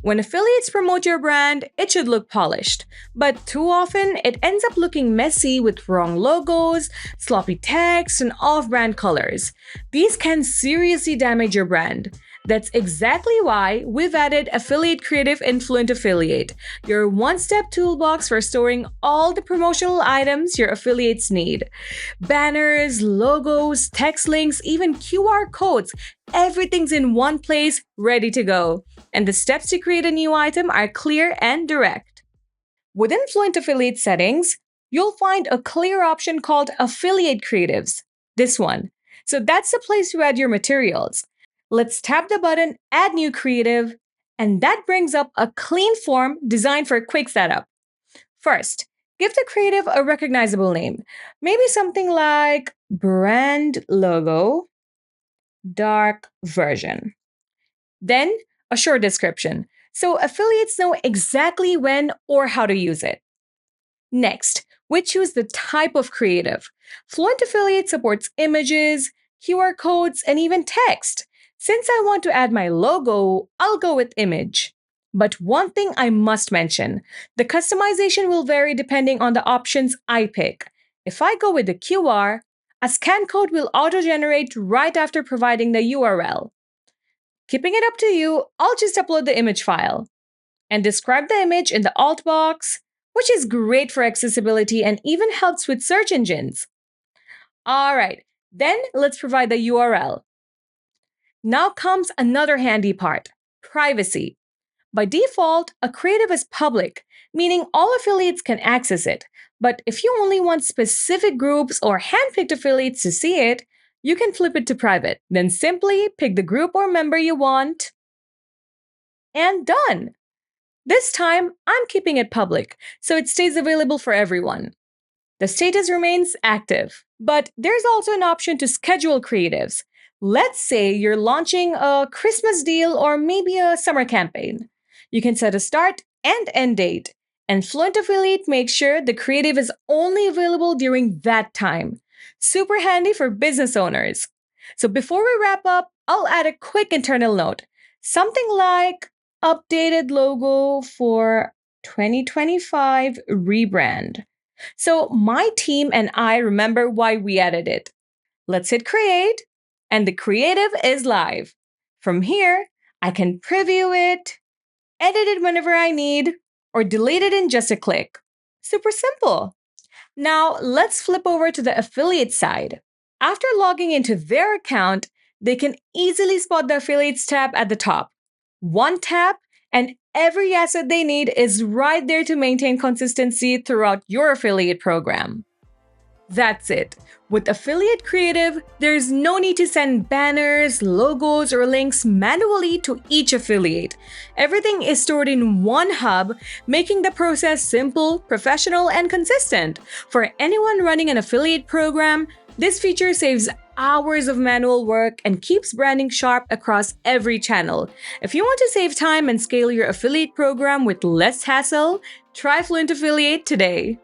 When affiliates promote your brand, it should look polished. But too often, it ends up looking messy with wrong logos, sloppy text, and off brand colors. These can seriously damage your brand. That's exactly why we've added Affiliate Creative in Fluent Affiliate, your one-step toolbox for storing all the promotional items your affiliates need. Banners, logos, text links, even QR codes, everything's in one place, ready to go. And the steps to create a new item are clear and direct. Within Fluent Affiliate settings, you'll find a clear option called Affiliate Creatives. This one. So that's the place to add your materials. Let's tap the button Add New Creative, and that brings up a clean form designed for a quick setup. First, give the creative a recognizable name. Maybe something like Brand Logo, Dark Version. Then, a short description, so affiliates know exactly when or how to use it. Next, we choose the type of creative. Fluent Affiliate supports images, QR codes, and even text. Since I want to add my logo, I'll go with image. But one thing I must mention, the customization will vary depending on the options I pick. If I go with the QR, a scan code will auto-generate right after providing the URL. Keeping it up to you, I'll just upload the image file and describe the image in the alt box, which is great for accessibility and even helps with search engines. Alright, then let's provide the URL. Now comes another handy part, privacy. By default, a creative is public, meaning all affiliates can access it. But if you only want specific groups or handpicked affiliates to see it, you can flip it to private. Then simply pick the group or member you want, and done. This time, I'm keeping it public, so it stays available for everyone. The status remains active, but there's also an option to schedule creatives. Let's say you're launching a Christmas deal or maybe a summer campaign. You can set a start and end date, and Fluent Affiliate makes sure the creative is only available during that time. Super handy for business owners. So before we wrap up, I'll add a quick internal note. Something like updated logo for 2025 rebrand. So my team and I remember why we added it. Let's hit create, and the creative is live. From here, I can preview it, edit it whenever I need, or delete it in just a click. Super simple. Now, let's flip over to the affiliate side. After logging into their account, they can easily spot the affiliates tab at the top. One tap, and every asset they need is right there to maintain consistency throughout your affiliate program. That's it. With Affiliate Creative, there's no need to send banners, logos, or links manually to each affiliate. Everything is stored in one hub, making the process simple, professional, and consistent. For anyone running an affiliate program, this feature saves hours of manual work and keeps branding sharp across every channel. If you want to save time and scale your affiliate program with less hassle, try Fluent Affiliate today.